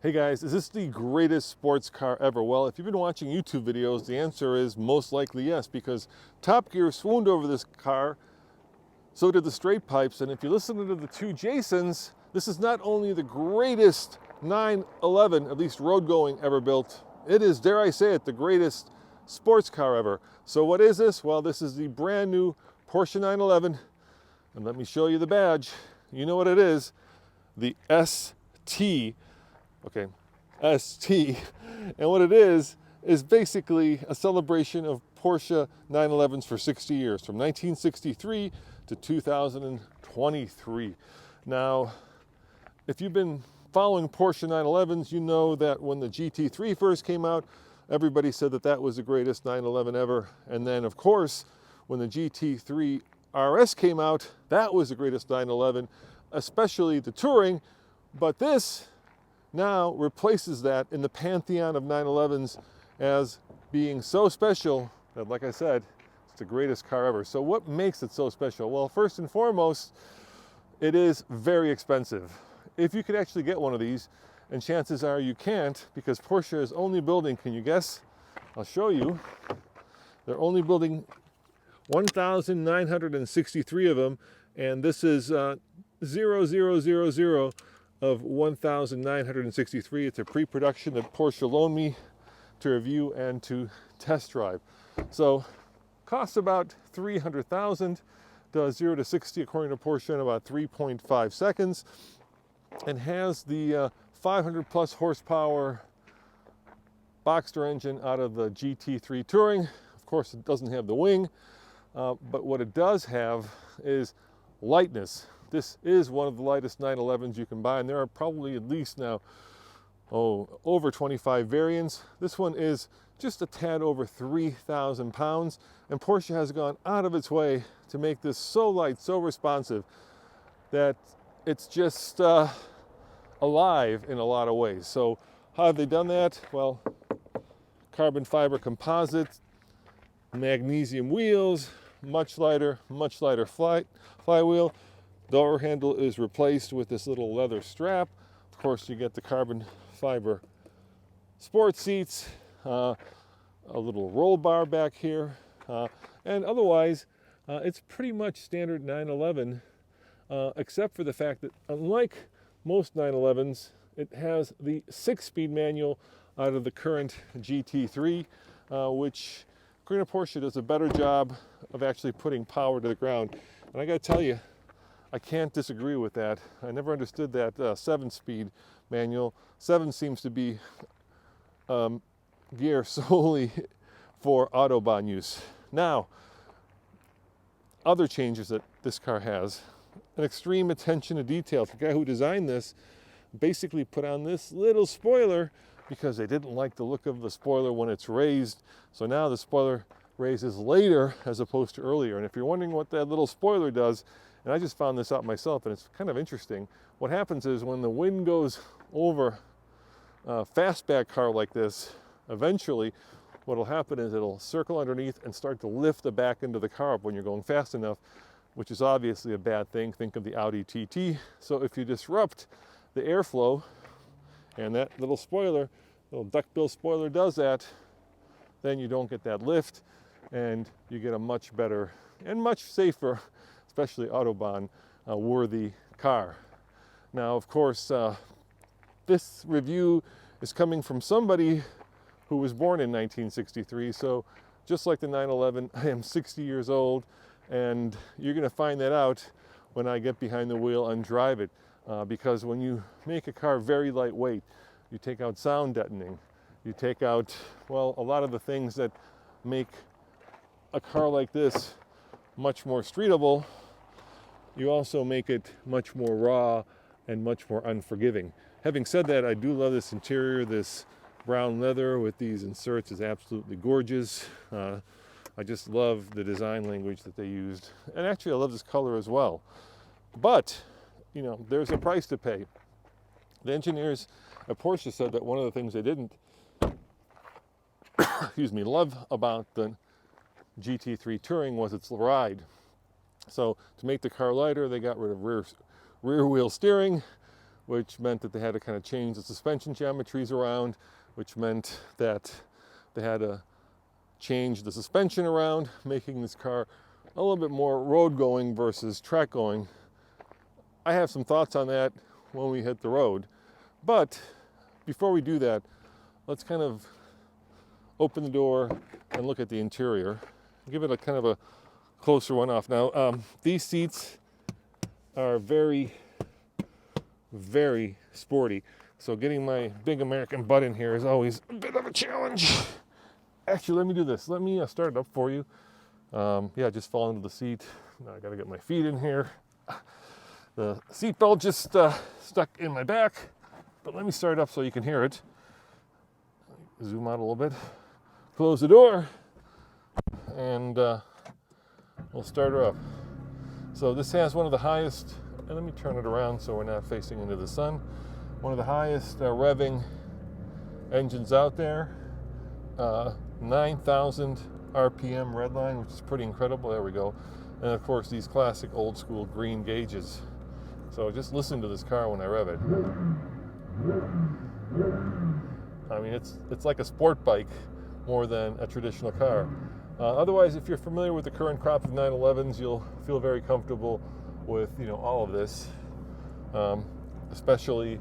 Hey guys, is this the greatest sports car ever? Well, if you've been watching YouTube videos, the answer is most likely yes, because Top Gear swooned over this car, so did the Straight Pipes, and if you listen to the two Jasons, this is not only the greatest 911, at least road going, ever built, it is, dare I say it, the greatest sports car ever. So what is this? Well, this is the brand new Porsche 911, and let me show you the badge. You know what it is, the ST. Okay, ST, and what it is basically a celebration of Porsche 911s for 60 years, from 1963 to 2023. Now, if you've been following Porsche 911s, you know that when the GT3 first came out, everybody said that that was the greatest 911 ever, and then of course, when the GT3 RS came out, that was the greatest 911, especially the touring, but this now replaces that in the pantheon of 911s as being so special that, like I said, it's the greatest car ever. So what makes it so special? Well, first and foremost, it is very expensive. If you could actually get one of these, and chances are you can't, because Porsche is only building, can you guess? I'll show you. They're only building 1,963 of them, and this is 0000 of 1,963. It's a pre-production that Porsche loaned me to review and to test drive. So costs about 300,000, does 0 to 60 according to Porsche in about 3.5 seconds, and has the 500 plus horsepower Boxster engine out of the GT3 Touring. Of course, it doesn't have the wing, but what it does have is lightness. This is one of the lightest 911s you can buy, and there are probably at least now, over 25 variants. This one is just a tad over 3,000 pounds, and Porsche has gone out of its way to make this so light, so responsive, that it's just alive in a lot of ways. So how have they done that? Well, carbon fiber composite, magnesium wheels, much lighter flywheel. Door handle is replaced with this little leather strap. Of course, you get the carbon fiber sport seats, a little roll bar back here, and otherwise, it's pretty much standard 911, except for the fact that unlike most 911s, it has the 6-speed manual out of the current GT3, which according to Porsche does a better job of actually putting power to the ground. And I gotta tell you, I can't disagree with that. I never understood that 7-speed manual. 7 seems to be gear solely for Autobahn use. Now, other changes that this car has, an extreme attention to detail. The guy who designed this basically put on this little spoiler because they didn't like the look of the spoiler when it's raised. So now the spoiler raises later as opposed to earlier. And if you're wondering what that little spoiler does, and I just found this out myself, and it's kind of interesting. What happens is when the wind goes over a fastback car like this, eventually what will happen is it'll circle underneath and start to lift the back end of the car up when you're going fast enough, which is obviously a bad thing. Think of the Audi TT. So if you disrupt the airflow, and that little spoiler, little duckbill spoiler does that, then you don't get that lift, and you get a much better and much safer, especially Autobahn worthy car. Now, of course, this review is coming from somebody who was born in 1963. So just like the 911, I am 60 years old, and you're going to find that out when I get behind the wheel and drive it. Because when you make a car very lightweight, you take out sound deadening, you take out, well, a lot of the things that make a car like this much more streetable. You also make it much more raw and much more unforgiving. Having said that, I do love this interior. This brown leather with these inserts is absolutely gorgeous. I just love the design language that they used. And actually, I love this color as well. But, you know, there's a price to pay. The engineers at Porsche said that one of the things they didn't love about the GT3 Touring was its ride. So to make the car lighter, they got rid of rear wheel steering, which meant that they had to kind of change the suspension geometries around, which meant that they had to change the suspension around, making this car a little bit more road going versus track going. I have some thoughts on that when we hit the road. But before we do that, let's kind of open the door and look at the interior. Give it a kind of a closer one off. Now, these seats are very, very sporty. So getting my big American butt in here is always a bit of a challenge. Actually, let me do this. Let me start it up for you. Yeah, just fall into the seat. Now I gotta get my feet in here. The seatbelt just stuck in my back, but let me start it up so you can hear it. Zoom out a little bit. Close the door, and we'll start her up. So this has one of the highest, and let me turn it around so we're not facing into the sun. One of the highest revving engines out there. 9,000 RPM redline, which is pretty incredible. There we go. And of course, these classic old school green gauges. So just listen to this car when I rev it. I mean, it's like a sport bike more than a traditional car. Otherwise, if you're familiar with the current crop of 911s, you'll feel very comfortable with all of this, especially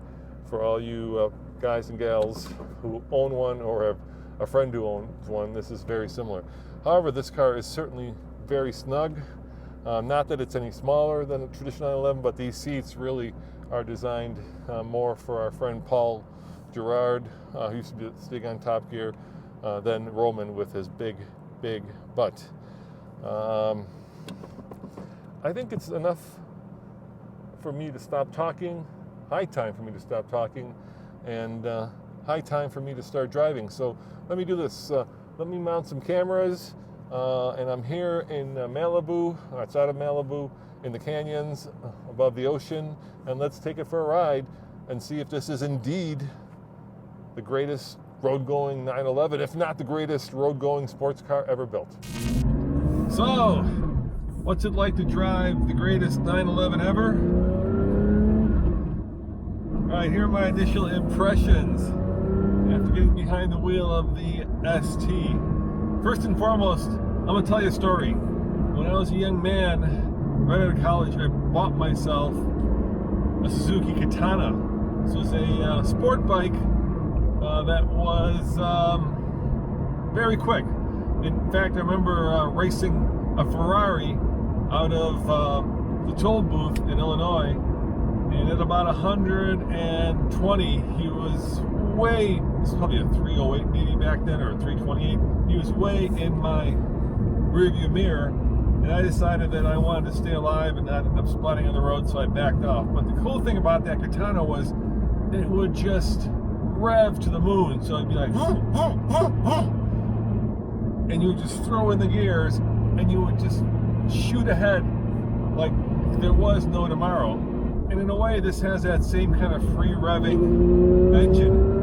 for all you guys and gals who own one or have a friend who owns one. This is very similar. However, this car is certainly very snug. Not that it's any smaller than a traditional 911, but these seats really are designed more for our friend Paul Gerard, who used to stick on Top Gear, than Roman with his big butt. I think it's enough for me to stop talking. High time for me to stop talking, and high time for me to start driving. So let me do this. Let me mount some cameras, and I'm here in Malibu, outside of Malibu, in the canyons above the ocean, and let's take it for a ride and see if this is indeed the greatest road-going 911, if not the greatest road-going sports car ever built. So, what's it like to drive the greatest 911 ever? All right, here are my initial impressions after getting behind the wheel of the ST. First and foremost, I'm gonna tell you a story. When I was a young man, right out of college, I bought myself a Suzuki Katana. This was a sport bike that was very quick. In fact, I remember racing a Ferrari out of the toll booth in Illinois, and at about 120, he was way, this was probably a 308 maybe back then, or a 328, he was way in my rearview mirror, and I decided that I wanted to stay alive and not end up splatting on the road, so I backed off. But the cool thing about that Katana was it would just rev to the moon, so it'd be like, and you would just throw in the gears, and you would just shoot ahead like there was no tomorrow. And in a way, this has that same kind of free revving engine.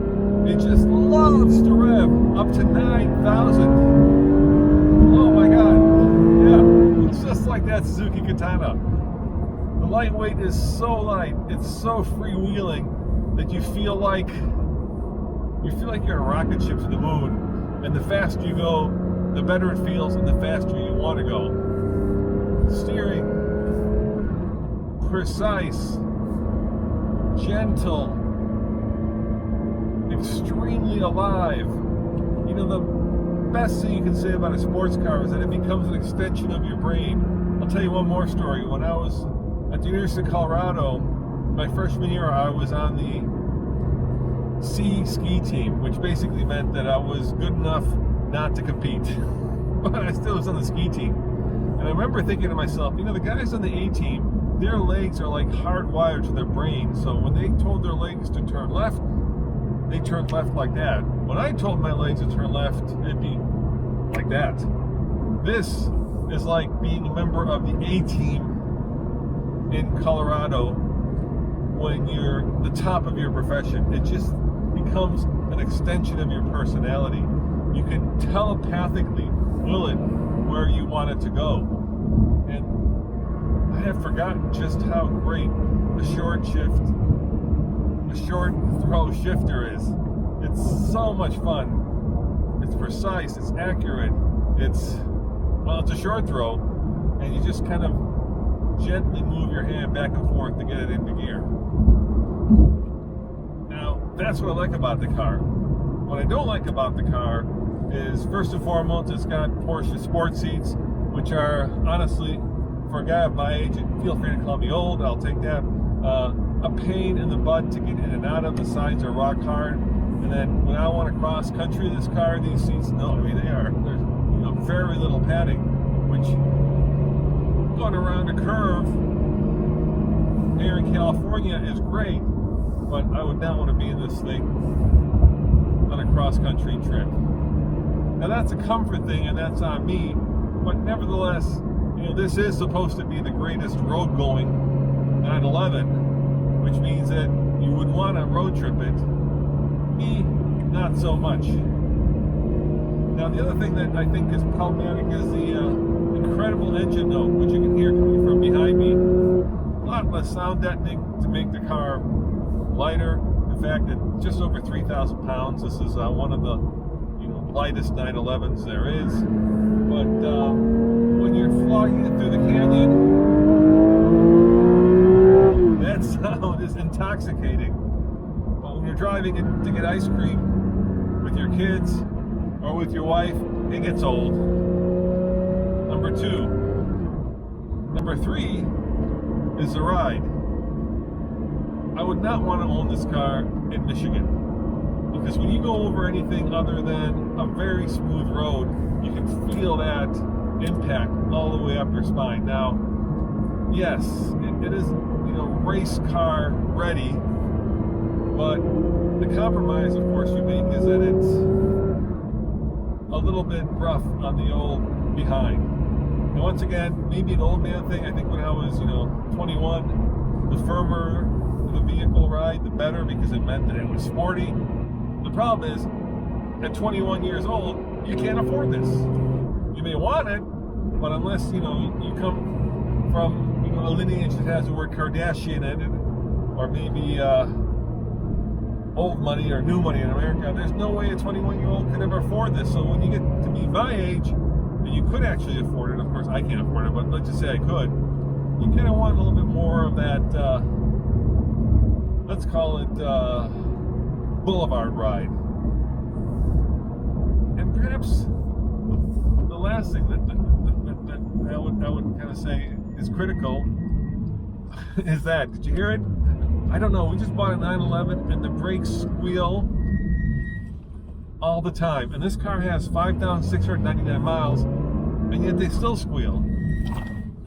It just loves to rev up to 9,000. Oh my God. Yeah, it's just like that Suzuki Katana. The lightweight is so light, it's so freewheeling that you feel like you're a rocket ship to the moon. And the faster you go, the better it feels and the faster you want to go. Steering, precise, gentle, extremely alive. You know, the best thing you can say about a sports car is that it becomes an extension of your brain. I'll tell you one more story. When I was at the University of Colorado, my freshman year, I was on the C ski team, which basically meant that I was good enough not to compete. But I still was on the ski team. And I remember thinking to myself, the guys on the A team, their legs are like hardwired to their brain. So when they told their legs to turn left, they turned left like that. When I told my legs to turn left, it'd be like that. This is like being a member of the A team in Colorado when you're the top of your profession. It just becomes an extension of your personality. You can telepathically will it where you want it to go. And I have forgotten just how great a short shift a short throw shifter is. It's so much fun. It's precise, it's accurate, it's a short throw, and you just kind of gently move your hand back and forth to get it into gear. Now, that's what I like about the car. What I don't like about the car is, first and foremost, it's got Porsche sport seats, which are, honestly, for a guy of my age, and feel free to call me old, I'll take that, a pain in the butt to get in and out of. The sides are rock hard. And then when I want to cross country this car, these seats, there's very little padding, which going around a curve here in California is great, but I would not want to be in this thing on a cross-country trip. Now that's a comfort thing, and that's on me, but nevertheless, this is supposed to be the greatest road-going 911, which means that you would want to road trip it. Me, not so much. Now the other thing that I think is problematic is the incredible engine note, which you can hear coming from behind me. A lot less sound deadening to make the car lighter. In fact, at just over 3,000 pounds, this is one of the lightest 911s there is. But when you're flogging it through the canyon, that sound is intoxicating. But when you're driving it to get ice cream with your kids or with your wife, it gets old. Number two. Number three is the ride. I would not want to own this car in Michigan, because when you go over anything other than a very smooth road, you can feel that impact all the way up your spine. Now, yes, it is race car ready, but the compromise, of course, you make is that it's a little bit rough on the old behind. And once again, maybe an old man thing. I think when I was 21, the firmer the vehicle ride, the better, because it meant that it was sporty. The problem is, at 21 years old, you can't afford this. You may want it, but unless you come from a lineage that has the word Kardashian in it, or maybe old money or new money in America, there's no way a 21-year-old could ever afford this. So when you get to be my age, and you could actually afford it, of course I can't afford it, but let's just say I could, you kind of want a little bit more of that, let's call it boulevard ride. And perhaps the last thing that I would kind of say is critical is that, did you hear it? I don't know, we just bought a 911 and the brakes squeal all the time. And this car has 5,699 miles, and yet they still squeal.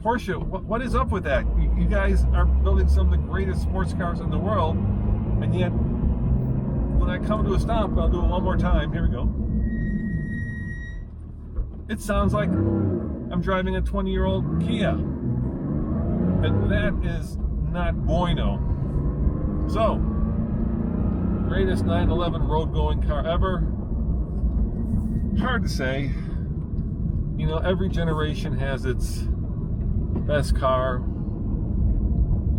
Porsche, what is up with that? You guys are building some of the greatest sports cars in the world, and yet when I come to a stop, I'll do it one more time. Here we go. It sounds like I'm driving a 20-year-old Kia. And that is not bueno. So, greatest 911 road-going car ever? Hard to say. Every generation has its best car.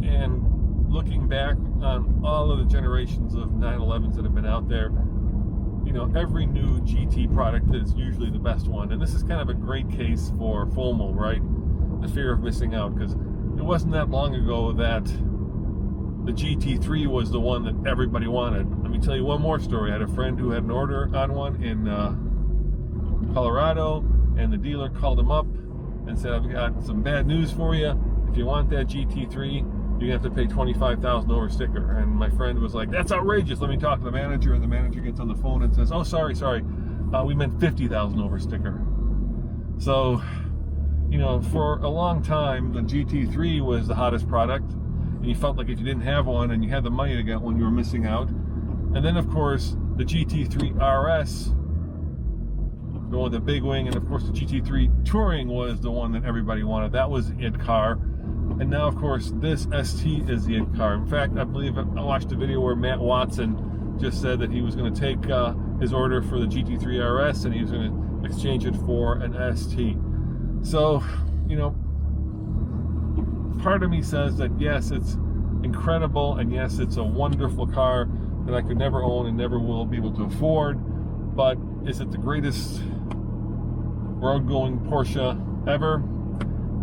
And looking back on all of the generations of 911s that have been out there, every new GT product is usually the best one. And this is kind of a great case for FOMO, right? The fear of missing out, because it wasn't that long ago that the GT3 was the one that everybody wanted. Let me tell you one more story. I had a friend who had an order on one in Colorado, and the dealer called him up and said, I've got some bad news for you. If you want that GT3, you have to pay $25,000 over sticker. And my friend was like, that's outrageous. Let me talk to the manager. And the manager gets on the phone and says, oh, sorry. We meant $50,000 over sticker. So, for a long time, the GT3 was the hottest product. And you felt like if you didn't have one and you had the money to get one, you were missing out. And then, of course, the GT3 RS, the one with the big wing, and of course the GT3 Touring was the one that everybody wanted. That was the it car. And now, of course, this ST is the it car. In fact, I believe I watched a video where Matt Watson just said that he was going to take his order for the GT3 RS and he was going to exchange it for an ST. So, part of me says that yes, it's incredible, and yes, it's a wonderful car that I could never own and never will be able to afford. But is it the greatest road-going Porsche ever?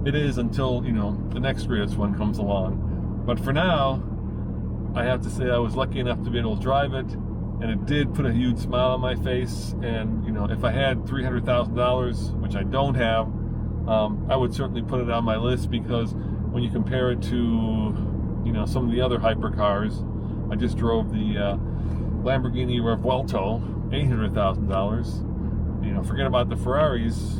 It is, until, you know, the next greatest one comes along. But for now, I have to say I was lucky enough to be able to drive it, and it did put a huge smile on my face. And, you know, if I had $300,000, which I don't have, I would certainly put it on my list, because when you compare it to, you know, some of the other hypercars, I just drove the Lamborghini Revuelto, $800,000. You know, forget about the Ferraris.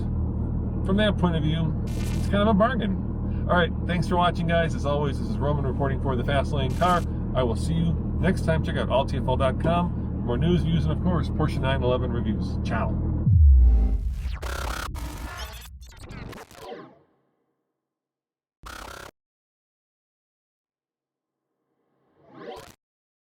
From that point of view, it's kind of a bargain. All right, thanks for watching, guys. As always, this is Roman reporting for the Fast Lane Car. I will see you next time. Check out alltfl.com for more news, views, and of course, Porsche 911 reviews. Ciao.